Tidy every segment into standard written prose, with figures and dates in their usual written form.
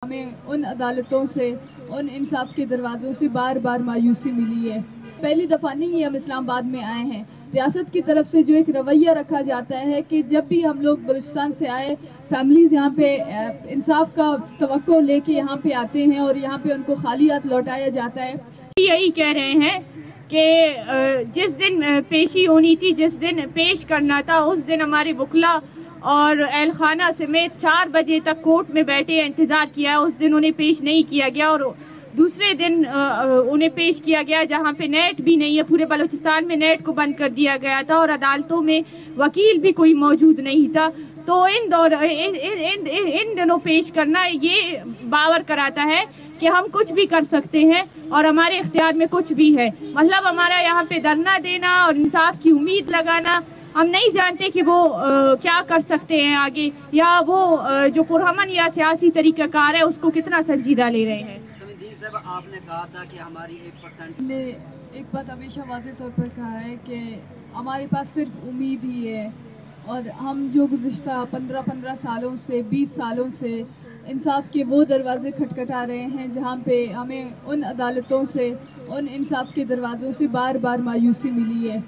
ہمیں ان عدالتوں سے ان انصاف کے دروازوں سے بار بار مایوسی ملی ہے۔ پہلی دفعہ نہیں ہے ہم اسلام آباد میں آئے ہیں۔ ریاست کی طرف سے جو ایک رویہ رکھا جاتا ہے کہ جب بھی ہم لوگ بلوچستان سے آئے فیملیز یہاں پہ انصاف کا توقع لے کے یہاں پہ آتے ہیں اور یہاں پہ ان کو خالی ہاتھ لوٹایا جاتا ہے۔ یہی کہہ رہے ہیں کہ جس دن پیشی ہونی تھی، جس دن پیش کرنا تھا، اس دن ہمارے وکلا اور اہل خانہ سمیت 4 بجے تک کورٹ میں بیٹھے انتظار کیا، اس دن انہیں پیش نہیں کیا گیا اور دوسرے دن انہیں پیش کیا گیا جہاں پہ نیٹ بھی نہیں ہے۔ پورے بلوچستان میں نیٹ کو بند کر دیا گیا تھا اور عدالتوں میں وکیل بھی کوئی موجود نہیں تھا۔ تو ان دنوں پیش کرنا یہ باور کراتا ہے کہ ہم کچھ بھی کر سکتے ہیں اور ہمارے اختیار میں کچھ بھی ہے۔ مطلب ہمارا یہاں پہ دھرنا دینا اور انصاف کی امید لگانا، ہم نہیں جانتے کہ وہ کیا کر سکتے ہیں آگے، یا وہ جو پرامن یا سیاسی طریقہ کار ہے اس کو کتنا سنجیدہ لے رہے ہیں۔ آپ نے کہا تھا کہ ہماری 1% نے ایک بات ہمیشہ واضح طور پر کہا ہے کہ ہمارے پاس صرف امید ہی ہے، اور ہم جو گزشتہ 15 سالوں سے 20 سالوں سے انصاف کے وہ دروازے کھٹکھٹا رہے ہیں جہاں پہ ہمیں ان عدالتوں سے ان انصاف کے دروازوں سے بار بار مایوسی ملی ہے۔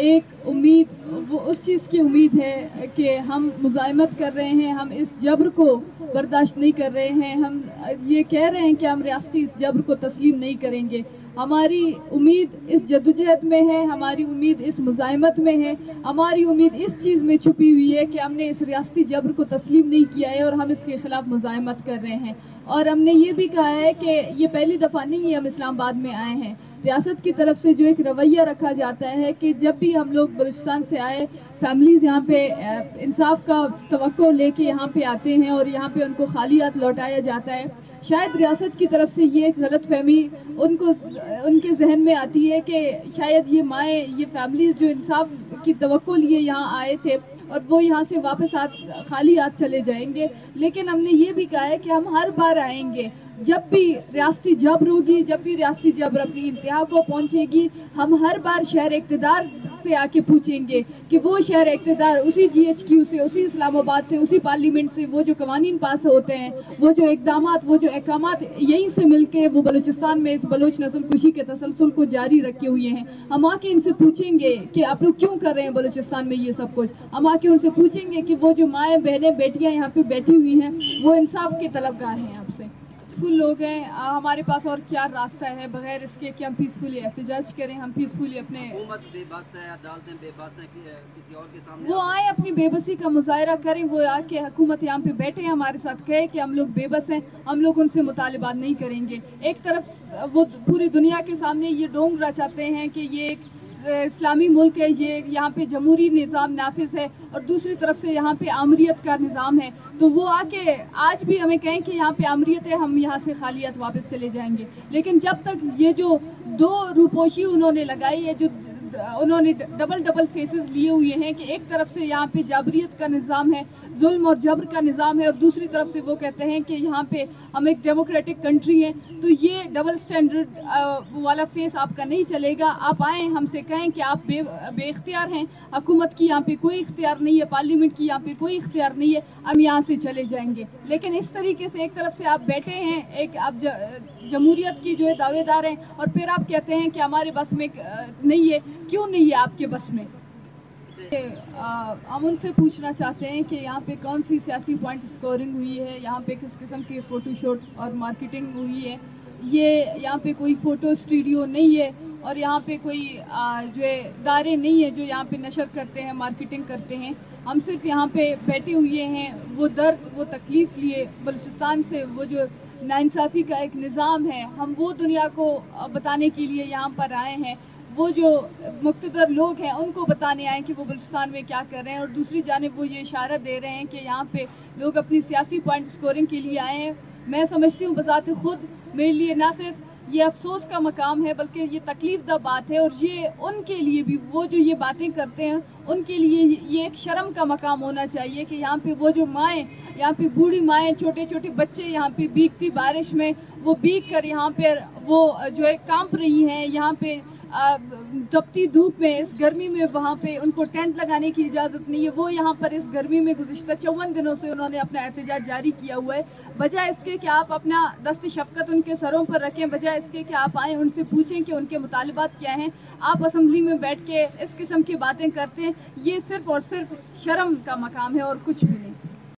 ایک امید وہ اس چیز کی امید ہے کہ ہم مزاحمت کر رہے ہیں، ہم اس جبر کو برداشت نہیں کر رہے ہیں، ہم یہ کہہ رہے ہیں کہ ہم ریاستی اس جبر کو تسلیم نہیں کریں گے۔ ہماری امید اس جدوجہد میں ہے، ہماری امید اس مزاحمت میں ہے، ہماری امید اس چیز میں چھپی ہوئی ہے کہ ہم نے اس ریاستی جبر کو تسلیم نہیں کیا ہے اور ہم اس کے خلاف مزاحمت کر رہے ہیں۔ اور ہم نے یہ بھی کہا ہے کہ یہ پہلی دفعہ نہیں ہے ہم اسلام آباد میں آئے ہیں۔ ریاست کی طرف سے جو ایک رویہ رکھا جاتا ہے کہ جب بھی ہم لوگ بلوچستان سے آئے فیملیز یہاں پہ انصاف کا توقع لے کے یہاں پہ آتے ہیں اور یہاں پہ ان کو خالی ہاتھ لوٹایا جاتا ہے۔ شاید ریاست کی طرف سے یہ ایک غلط فہمی ان کے ذہن میں آتی ہے کہ شاید یہ مائیں، یہ فیملیز جو انصاف کی توقع لیے یہاں آئے تھے اور وہ یہاں سے واپس خالی ہاتھ چلے جائیں گے، لیکن ہم نے یہ بھی کہا ہے کہ ہم ہر بار آئیں گے جب بھی ریاستی جبر ہوگی، جب بھی ریاستی جبر اپنی انتہا کو پہنچے گی، ہم ہر بار شہر اقتدار سے آ کے پوچھیں گے کہ وہ شہر اقتدار اسی GHQ سے، اسی اسلام آباد سے، اسی پارلیمنٹ سے وہ جو قوانین پاس ہوتے ہیں، وہ جو اقدامات، وہ جو احکامات یہیں سے مل کے وہ بلوچستان میں اس بلوچ نسل کشی کے تسلسل کو جاری رکھے ہوئے ہیں، ہم آ کے ان سے پوچھیں گے کہ آپ لوگ کیوں کر رہے ہیں بلوچستان میں یہ سب کچھ۔ ہم آ کے ان سے پوچھیں گے کہ وہ جو مائیں، بہنیں، بیٹیاں یہاں پہ بیٹھی ہوئی ہیں وہ انصاف کے طلبگار ہیں آپ سے۔ پیسفل لوگ ہیں، ہمارے پاس اور کیا راستہ ہے بغیر اس کے کہ ہم پیسفلی احتجاج کریں، ہم پیسفلی اپنے حکومت بے بس ہے، عدالتیں بے بس ہیں، کسی اور کے سامنے وہ آئیں اپنی بے بسی کا مظاہرہ کریں، وہ آ کے حکومت یہاں پہ بیٹھے ہمارے ساتھ کہے کہ ہم لوگ بے بس ہیں، ہم لوگ ان سے مطالبات نہیں کریں گے۔ ایک طرف وہ پوری دنیا کے سامنے یہ ڈونگ رچاتے ہیں کہ یہ ایک اسلامی ملک ہے، یہ یہاں پہ جمہوری نظام نافذ ہے، اور دوسری طرف سے یہاں پہ آمریت کا نظام ہے، تو وہ آ کے آج بھی ہمیں کہیں کہ یہاں پہ آمریت ہے، ہم یہاں سے خالی ہاتھ واپس چلے جائیں گے۔ لیکن جب تک یہ جو 2 روپوشی انہوں نے لگائی ہے، جو انہوں نے ڈبل فیسز لیے ہوئے ہیں کہ ایک طرف سے یہاں پہ جابریت کا نظام ہے، ظلم اور جبر کا نظام ہے، اور دوسری طرف سے وہ کہتے ہیں کہ یہاں پہ ہم ایک ڈیموکریٹک کنٹری ہیں، تو یہ ڈبل سٹینڈرڈ والا فیس آپ کا نہیں چلے گا۔ آپ آئیں ہم سے کہیں کہ آپ بے اختیار ہیں، حکومت کی یہاں پہ کوئی اختیار نہیں ہے، پارلیمنٹ کی یہاں پہ کوئی اختیار نہیں ہے، ہم یہاں سے چلے جائیں گے۔ لیکن اس طریقے سے ایک طرف سے آپ بیٹھے ہیں، ایک آپ جمہوریت کی جو ہے دعوے دار ہیں، اور پھر آپ کہتے ہیں کہ ہمارے بس میں نہیں ہے۔ کیوں نہیں ہے آپ کے بس میں؟ ہم ان سے پوچھنا چاہتے ہیں کہ یہاں پہ کون سی سیاسی پوائنٹ سکورنگ ہوئی ہے، یہاں پہ کس قسم کی فوٹو شوٹ اور مارکیٹنگ ہوئی ہے۔ یہ یہاں پہ کوئی فوٹو اسٹوڈیو نہیں ہے، اور یہاں پہ کوئی جو ہے ادارے نہیں ہے جو یہاں پہ نشر کرتے ہیں، مارکیٹنگ کرتے ہیں۔ ہم صرف یہاں پہ بیٹھے ہوئے ہیں، وہ درد، وہ تکلیف لیے بلوچستان سے، وہ جو ناانصافی کا ایک نظام ہے، ہم وہ دنیا کو بتانے کے لیے یہاں پر آئے ہیں۔ وہ جو مقتدر لوگ ہیں ان کو بتانے آئے کہ وہ بلوچستان میں کیا کر رہے ہیں، اور دوسری جانب وہ یہ اشارہ دے رہے ہیں کہ یہاں پہ لوگ اپنی سیاسی پوائنٹ سکورنگ کے لیے آئے ہیں۔ میں سمجھتی ہوں بذات خود میرے لیے نہ صرف یہ افسوس کا مقام ہے بلکہ یہ تکلیف دہ بات ہے، اور یہ ان کے لیے بھی، وہ جو یہ باتیں کرتے ہیں ان کے لیے یہ ایک شرم کا مقام ہونا چاہیے کہ یہاں پہ وہ جو مائیں، یہاں پہ بوڑھی مائیں، چھوٹے چھوٹے بچے یہاں پہ بھیگتی بارش میں وہ بھیگ کر یہاں پہ وہ جو ہے کانپ رہی ہیں، یہاں پہ تپتی دھوپ میں اس گرمی میں وہاں پہ ان کو ٹینٹ لگانے کی اجازت نہیں ہے، وہ یہاں پر اس گرمی میں گزشتہ 54 دنوں سے انہوں نے اپنا احتجاج جاری کیا ہوا ہے۔ بجائے اس کے کہ آپ اپنا دست شفقت ان کے سروں پر رکھیں، بجائے اس کے کہ آپ آئیں ان سے پوچھیں کہ ان کے مطالبات کیا ہیں، آپ اسمبلی میں بیٹھ کے اس قسم کی باتیں کرتے ہیں۔ یہ صرف اور صرف شرم کا مقام ہے اور کچھ بھی نہیں۔